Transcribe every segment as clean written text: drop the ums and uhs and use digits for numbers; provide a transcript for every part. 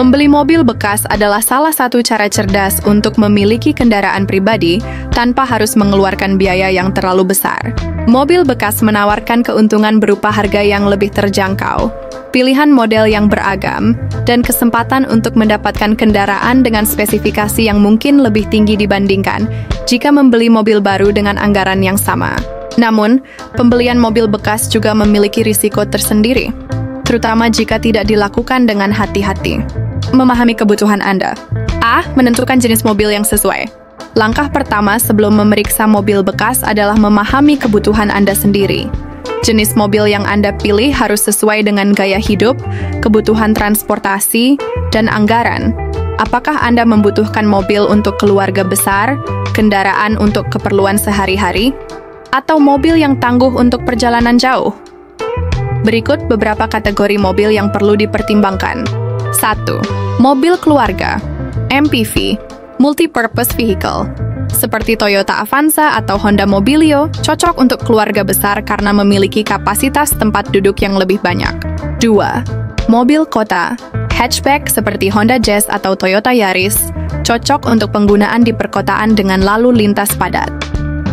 Membeli mobil bekas adalah salah satu cara cerdas untuk memiliki kendaraan pribadi tanpa harus mengeluarkan biaya yang terlalu besar. Mobil bekas menawarkan keuntungan berupa harga yang lebih terjangkau, pilihan model yang beragam, dan kesempatan untuk mendapatkan kendaraan dengan spesifikasi yang mungkin lebih tinggi dibandingkan jika membeli mobil baru dengan anggaran yang sama. Namun, pembelian mobil bekas juga memiliki risiko tersendiri, terutama jika tidak dilakukan dengan hati-hati. Memahami kebutuhan Anda. A. Menentukan jenis mobil yang sesuai. Langkah pertama sebelum memeriksa mobil bekas adalah memahami kebutuhan Anda sendiri. Jenis mobil yang Anda pilih harus sesuai dengan gaya hidup, kebutuhan transportasi, dan anggaran. Apakah Anda membutuhkan mobil untuk keluarga besar, kendaraan untuk keperluan sehari-hari, atau mobil yang tangguh untuk perjalanan jauh? Berikut beberapa kategori mobil yang perlu dipertimbangkan. 1. Mobil keluarga, MPV, Multi-Purpose Vehicle. Seperti Toyota Avanza atau Honda Mobilio, cocok untuk keluarga besar karena memiliki kapasitas tempat duduk yang lebih banyak. 2. Mobil kota, hatchback seperti Honda Jazz atau Toyota Yaris, cocok untuk penggunaan di perkotaan dengan lalu lintas padat.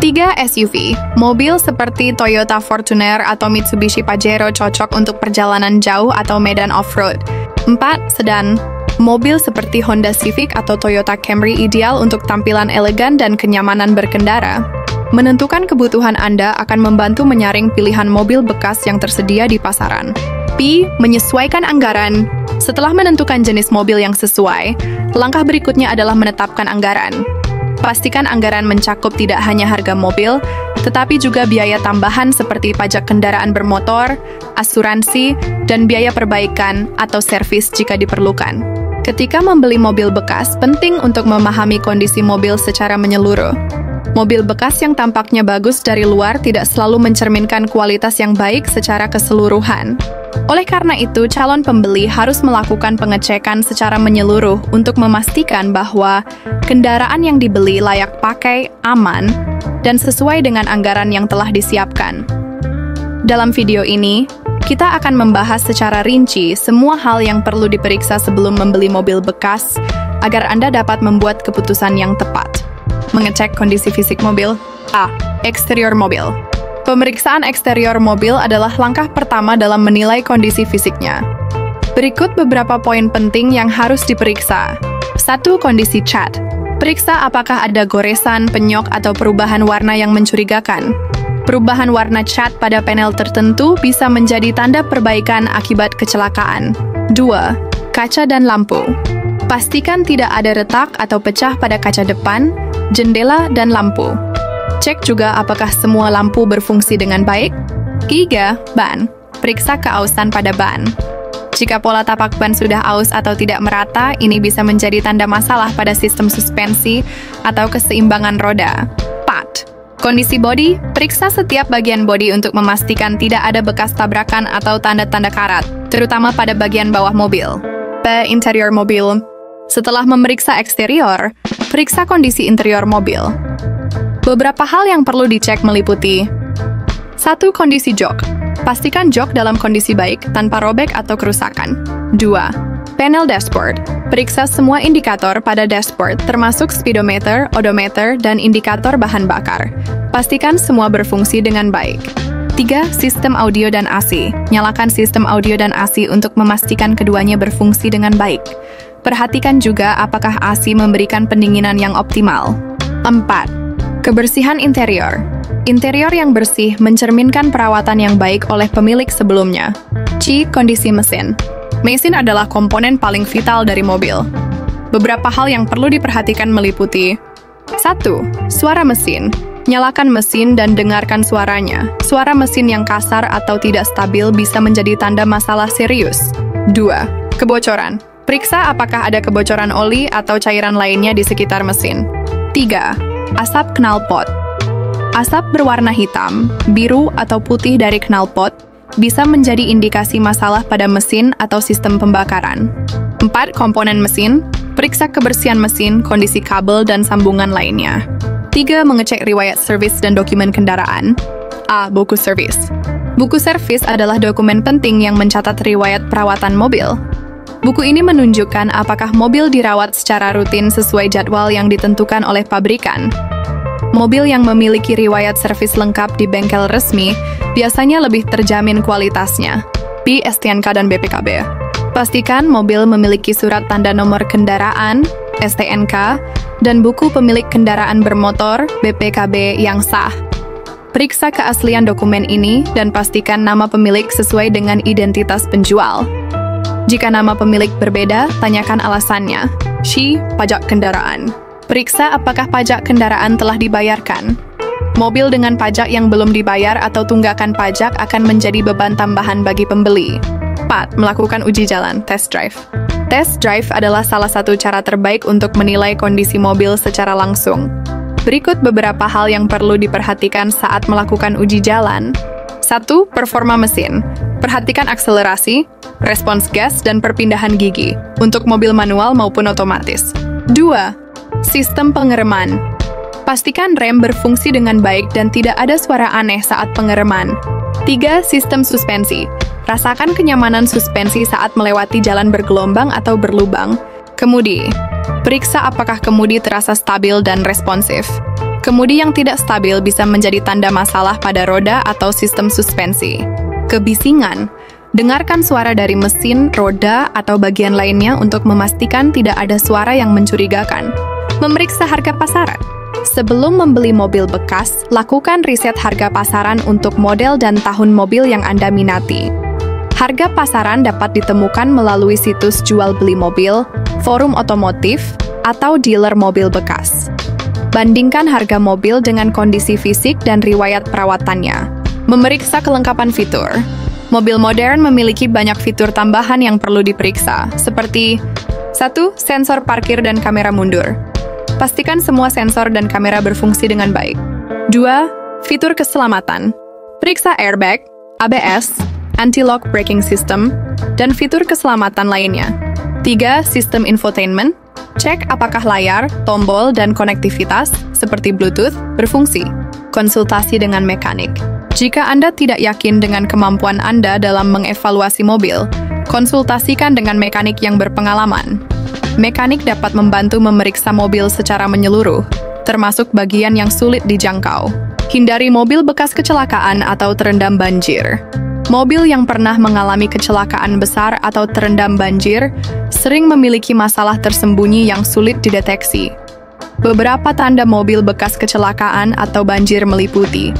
3. SUV, mobil seperti Toyota Fortuner atau Mitsubishi Pajero cocok untuk perjalanan jauh atau medan off-road. 4. Sedan, mobil seperti Honda Civic atau Toyota Camry ideal untuk tampilan elegan dan kenyamanan berkendara. Menentukan kebutuhan Anda akan membantu menyaring pilihan mobil bekas yang tersedia di pasaran. P. Menyesuaikan anggaran. Setelah menentukan jenis mobil yang sesuai, langkah berikutnya adalah menetapkan anggaran. Pastikan anggaran mencakup tidak hanya harga mobil, tetapi juga biaya tambahan seperti pajak kendaraan bermotor, asuransi, dan biaya perbaikan atau servis jika diperlukan. Ketika membeli mobil bekas, penting untuk memahami kondisi mobil secara menyeluruh. Mobil bekas yang tampaknya bagus dari luar tidak selalu mencerminkan kualitas yang baik secara keseluruhan. Oleh karena itu, calon pembeli harus melakukan pengecekan secara menyeluruh untuk memastikan bahwa kendaraan yang dibeli layak pakai, aman, dan sesuai dengan anggaran yang telah disiapkan. Dalam video ini, kita akan membahas secara rinci semua hal yang perlu diperiksa sebelum membeli mobil bekas agar Anda dapat membuat keputusan yang tepat. Mengecek kondisi fisik mobil. A. Eksterior mobil. Pemeriksaan eksterior mobil adalah langkah pertama dalam menilai kondisi fisiknya. Berikut beberapa poin penting yang harus diperiksa. 1. Kondisi cat. Periksa apakah ada goresan, penyok, atau perubahan warna yang mencurigakan. Perubahan warna cat pada panel tertentu bisa menjadi tanda perbaikan akibat kecelakaan. 2. Kaca dan lampu. Pastikan tidak ada retak atau pecah pada kaca depan, jendela, dan lampu. Cek juga apakah semua lampu berfungsi dengan baik. 3. Ban. Periksa keausan pada ban. Jika pola tapak ban sudah aus atau tidak merata, ini bisa menjadi tanda masalah pada sistem suspensi atau keseimbangan roda. 4. Kondisi bodi. Periksa setiap bagian bodi untuk memastikan tidak ada bekas tabrakan atau tanda-tanda karat, terutama pada bagian bawah mobil. P. Interior mobil. Setelah memeriksa eksterior, periksa kondisi interior mobil. Beberapa hal yang perlu dicek meliputi 1. Kondisi jok. Pastikan jok dalam kondisi baik, tanpa robek atau kerusakan. 2. Panel dashboard. Periksa semua indikator pada dashboard, termasuk speedometer, odometer, dan indikator bahan bakar. Pastikan semua berfungsi dengan baik. 3. Sistem audio dan AC. Nyalakan sistem audio dan AC untuk memastikan keduanya berfungsi dengan baik. Perhatikan juga apakah AC memberikan pendinginan yang optimal. 4. Kebersihan interior. Interior yang bersih mencerminkan perawatan yang baik oleh pemilik sebelumnya. C. Kondisi mesin. Mesin adalah komponen paling vital dari mobil. Beberapa hal yang perlu diperhatikan meliputi 1. Suara mesin. Nyalakan mesin dan dengarkan suaranya. Suara mesin yang kasar atau tidak stabil bisa menjadi tanda masalah serius. 2. Kebocoran. Periksa apakah ada kebocoran oli atau cairan lainnya di sekitar mesin. 3. Asap knalpot. Asap berwarna hitam, biru, atau putih dari knalpot bisa menjadi indikasi masalah pada mesin atau sistem pembakaran. 4. Komponen mesin. Periksa kebersihan mesin, kondisi kabel, dan sambungan lainnya. 3. Mengecek riwayat servis dan dokumen kendaraan. A. Buku servis. Buku servis adalah dokumen penting yang mencatat riwayat perawatan mobil. Buku ini menunjukkan apakah mobil dirawat secara rutin sesuai jadwal yang ditentukan oleh pabrikan. Mobil yang memiliki riwayat servis lengkap di bengkel resmi biasanya lebih terjamin kualitasnya. B. STNK dan BPKB. Pastikan mobil memiliki surat tanda nomor kendaraan, STNK, dan buku pemilik kendaraan bermotor, BPKB, yang sah. Periksa keaslian dokumen ini dan pastikan nama pemilik sesuai dengan identitas penjual. Jika nama pemilik berbeda, tanyakan alasannya. Shi, pajak kendaraan. Periksa apakah pajak kendaraan telah dibayarkan. Mobil dengan pajak yang belum dibayar atau tunggakan pajak akan menjadi beban tambahan bagi pembeli. 4. Melakukan uji jalan, test drive. Test drive adalah salah satu cara terbaik untuk menilai kondisi mobil secara langsung. Berikut beberapa hal yang perlu diperhatikan saat melakukan uji jalan. 1. Performa mesin. Perhatikan akselerasi, respons gas, dan perpindahan gigi untuk mobil manual maupun otomatis. 2. Sistem pengereman. Pastikan rem berfungsi dengan baik dan tidak ada suara aneh saat pengereman. 3. Sistem suspensi. Rasakan kenyamanan suspensi saat melewati jalan bergelombang atau berlubang. Kemudi. Periksa apakah kemudi terasa stabil dan responsif. Kemudi yang tidak stabil bisa menjadi tanda masalah pada roda atau sistem suspensi. Kebisingan. Dengarkan suara dari mesin, roda, atau bagian lainnya untuk memastikan tidak ada suara yang mencurigakan. Memeriksa harga pasaran. Sebelum membeli mobil bekas, lakukan riset harga pasaran untuk model dan tahun mobil yang Anda minati. Harga pasaran dapat ditemukan melalui situs jual beli mobil, forum otomotif, atau dealer mobil bekas. Bandingkan harga mobil dengan kondisi fisik dan riwayat perawatannya. Memeriksa kelengkapan fitur. Mobil modern memiliki banyak fitur tambahan yang perlu diperiksa, seperti 1. Sensor parkir dan kamera mundur. Pastikan semua sensor dan kamera berfungsi dengan baik. 2. Fitur keselamatan. Periksa airbag, ABS, anti-lock braking system, dan fitur keselamatan lainnya. 3. Sistem infotainment. Cek apakah layar, tombol, dan konektivitas, seperti Bluetooth, berfungsi. Konsultasi dengan mekanik. Jika Anda tidak yakin dengan kemampuan Anda dalam mengevaluasi mobil, konsultasikan dengan mekanik yang berpengalaman. Mekanik dapat membantu memeriksa mobil secara menyeluruh, termasuk bagian yang sulit dijangkau. Hindari mobil bekas kecelakaan atau terendam banjir. Mobil yang pernah mengalami kecelakaan besar atau terendam banjir sering memiliki masalah tersembunyi yang sulit dideteksi. Beberapa tanda mobil bekas kecelakaan atau banjir meliputi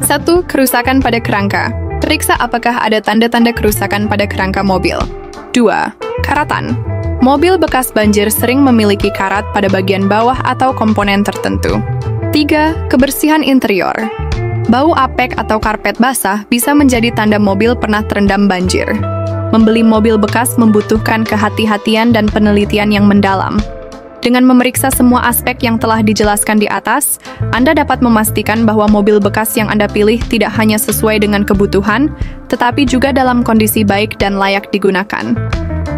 1. Kerusakan pada kerangka. Periksa apakah ada tanda-tanda kerusakan pada kerangka mobil. 2. Karatan. Mobil bekas banjir sering memiliki karat pada bagian bawah atau komponen tertentu. 3. Kebersihan interior. Bau apek atau karpet basah bisa menjadi tanda mobil pernah terendam banjir. Membeli mobil bekas membutuhkan kehati-hatian dan penelitian yang mendalam. Dengan memeriksa semua aspek yang telah dijelaskan di atas, Anda dapat memastikan bahwa mobil bekas yang Anda pilih tidak hanya sesuai dengan kebutuhan, tetapi juga dalam kondisi baik dan layak digunakan.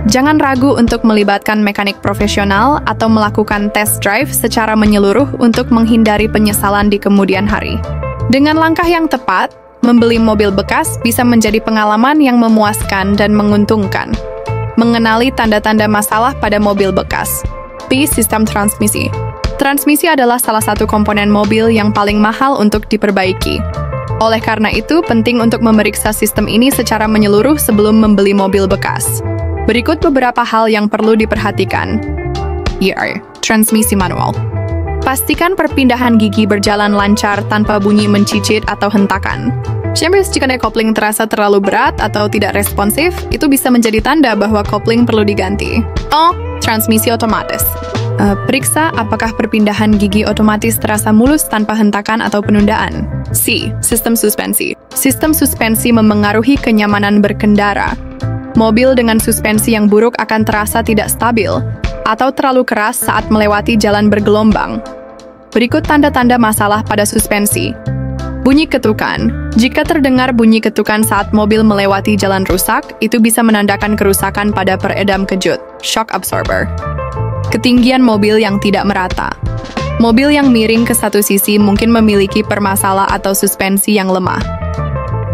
Jangan ragu untuk melibatkan mekanik profesional atau melakukan test drive secara menyeluruh untuk menghindari penyesalan di kemudian hari. Dengan langkah yang tepat, membeli mobil bekas bisa menjadi pengalaman yang memuaskan dan menguntungkan. Mengenali tanda-tanda masalah pada mobil bekas. P. Sistem transmisi. Transmisi adalah salah satu komponen mobil yang paling mahal untuk diperbaiki. Oleh karena itu, penting untuk memeriksa sistem ini secara menyeluruh sebelum membeli mobil bekas. Berikut beberapa hal yang perlu diperhatikan. Transmisi manual. Pastikan perpindahan gigi berjalan lancar tanpa bunyi mencicit atau hentakan. Jika kopling terasa terlalu berat atau tidak responsif, itu bisa menjadi tanda bahwa kopling perlu diganti. Transmisi otomatis. Periksa apakah perpindahan gigi otomatis terasa mulus tanpa hentakan atau penundaan. C. Sistem suspensi. Sistem suspensi memengaruhi kenyamanan berkendara. Mobil dengan suspensi yang buruk akan terasa tidak stabil atau terlalu keras saat melewati jalan bergelombang. Berikut tanda-tanda masalah pada suspensi. Bunyi ketukan. Jika terdengar bunyi ketukan saat mobil melewati jalan rusak, itu bisa menandakan kerusakan pada peredam kejut, shock absorber. Ketinggian mobil yang tidak merata. Mobil yang miring ke satu sisi mungkin memiliki permasalah atau suspensi yang lemah.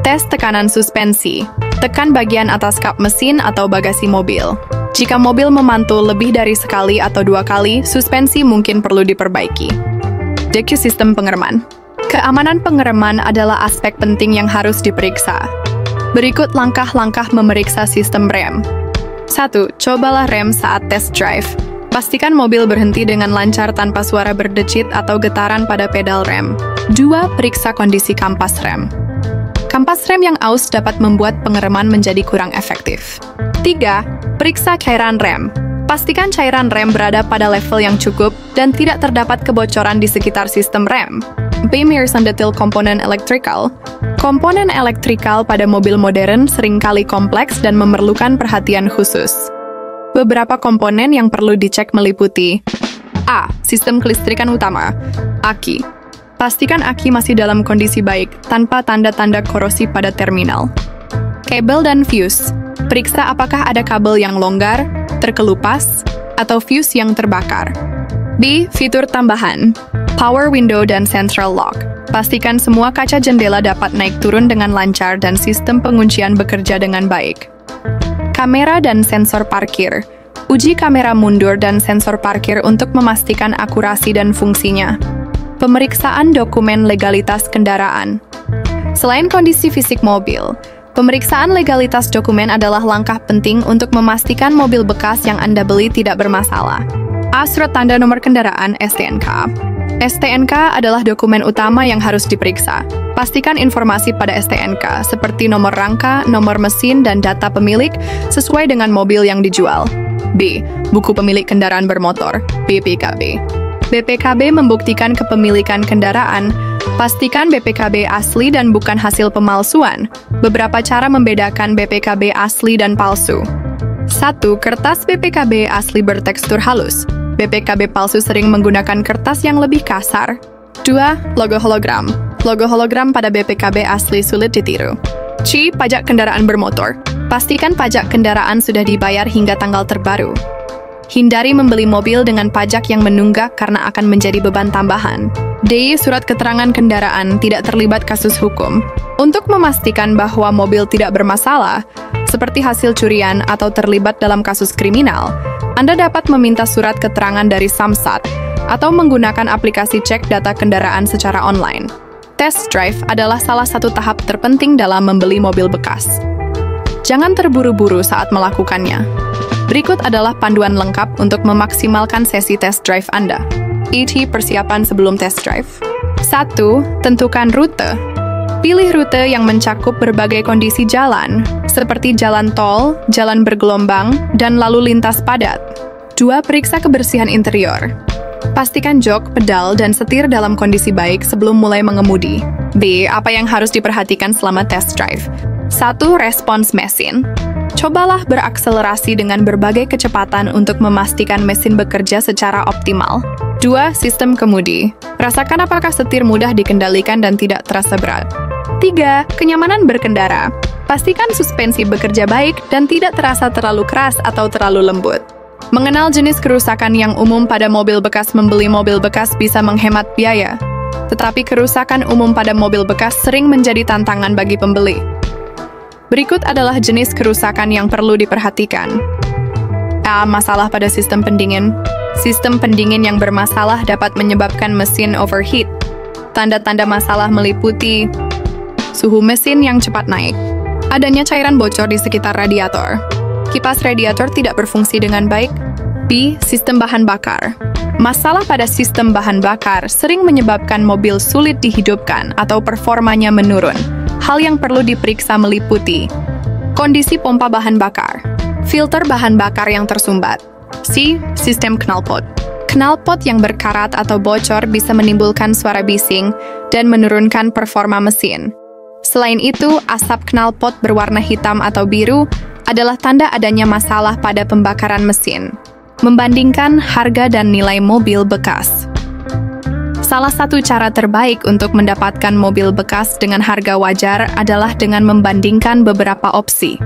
Tes tekanan suspensi. Tekan bagian atas kap mesin atau bagasi mobil. Jika mobil memantul lebih dari sekali atau 2 kali, suspensi mungkin perlu diperbaiki. DQ sistem pengereman. Keamanan pengereman adalah aspek penting yang harus diperiksa. Berikut langkah-langkah memeriksa sistem rem. 1. Cobalah rem saat test drive. Pastikan mobil berhenti dengan lancar tanpa suara berdecit atau getaran pada pedal rem. 2. Periksa kondisi kampas rem. Kampas rem yang aus dapat membuat pengereman menjadi kurang efektif. 3. Periksa cairan rem. Pastikan cairan rem berada pada level yang cukup dan tidak terdapat kebocoran di sekitar sistem rem. Mirrors and detail komponen elektrikal. Komponen elektrikal pada mobil modern seringkali kompleks dan memerlukan perhatian khusus. Beberapa komponen yang perlu dicek meliputi: A. Sistem kelistrikan utama. Aki. Pastikan aki masih dalam kondisi baik, tanpa tanda-tanda korosi pada terminal. Kabel dan fuse. Periksa apakah ada kabel yang longgar, terkelupas, atau fuse yang terbakar. B. Fitur tambahan. Power window dan central lock. Pastikan semua kaca jendela dapat naik turun dengan lancar dan sistem penguncian bekerja dengan baik. Kamera dan sensor parkir. Uji kamera mundur dan sensor parkir untuk memastikan akurasi dan fungsinya. Pemeriksaan dokumen legalitas kendaraan. Selain kondisi fisik mobil, pemeriksaan legalitas dokumen adalah langkah penting untuk memastikan mobil bekas yang Anda beli tidak bermasalah. A. Surat tanda nomor kendaraan (STNK). STNK adalah dokumen utama yang harus diperiksa. Pastikan informasi pada STNK, seperti nomor rangka, nomor mesin, dan data pemilik, sesuai dengan mobil yang dijual. B. Buku pemilik kendaraan bermotor (BPKB). BPKB membuktikan kepemilikan kendaraan. Pastikan BPKB asli dan bukan hasil pemalsuan. Beberapa cara membedakan BPKB asli dan palsu. 1. Kertas BPKB asli bertekstur halus. BPKB palsu sering menggunakan kertas yang lebih kasar. 2. Logo hologram. Logo hologram pada BPKB asli sulit ditiru. C. Pajak kendaraan bermotor. Pastikan pajak kendaraan sudah dibayar hingga tanggal terbaru. Hindari membeli mobil dengan pajak yang menunggak karena akan menjadi beban tambahan. D. Surat keterangan kendaraan tidak terlibat kasus hukum. Untuk memastikan bahwa mobil tidak bermasalah, seperti hasil curian atau terlibat dalam kasus kriminal, Anda dapat meminta surat keterangan dari Samsat atau menggunakan aplikasi cek data kendaraan secara online. Test drive adalah salah satu tahap terpenting dalam membeli mobil bekas. Jangan terburu-buru saat melakukannya. Berikut adalah panduan lengkap untuk memaksimalkan sesi test drive Anda. Persiapan sebelum test drive. 1. Tentukan rute. Pilih rute yang mencakup berbagai kondisi jalan, seperti jalan tol, jalan bergelombang, dan lalu lintas padat. 2. Periksa kebersihan interior. Pastikan jok, pedal, dan setir dalam kondisi baik sebelum mulai mengemudi. B. Apa yang harus diperhatikan selama test drive? 1. Respons mesin. Cobalah berakselerasi dengan berbagai kecepatan untuk memastikan mesin bekerja secara optimal. 2. Sistem kemudi. Rasakan apakah setir mudah dikendalikan dan tidak terasa berat. 3. Kenyamanan berkendara. Pastikan suspensi bekerja baik dan tidak terasa terlalu keras atau terlalu lembut. Mengenal jenis kerusakan yang umum pada mobil bekas. Membeli mobil bekas bisa menghemat biaya, tetapi kerusakan umum pada mobil bekas sering menjadi tantangan bagi pembeli. Berikut adalah jenis kerusakan yang perlu diperhatikan. A. Masalah pada sistem pendingin. Sistem pendingin yang bermasalah dapat menyebabkan mesin overheat. Tanda-tanda masalah meliputi suhu mesin yang cepat naik, adanya cairan bocor di sekitar radiator, kipas radiator tidak berfungsi dengan baik. B. Sistem bahan bakar. Masalah pada sistem bahan bakar sering menyebabkan mobil sulit dihidupkan atau performanya menurun. Hal yang perlu diperiksa meliputi kondisi pompa bahan bakar, filter bahan bakar yang tersumbat. C. Sistem knalpot. Knalpot yang berkarat atau bocor bisa menimbulkan suara bising dan menurunkan performa mesin. Selain itu, asap knalpot berwarna hitam atau biru adalah tanda adanya masalah pada pembakaran mesin. Membandingkan harga dan nilai mobil bekas. Salah satu cara terbaik untuk mendapatkan mobil bekas dengan harga wajar adalah dengan membandingkan beberapa opsi.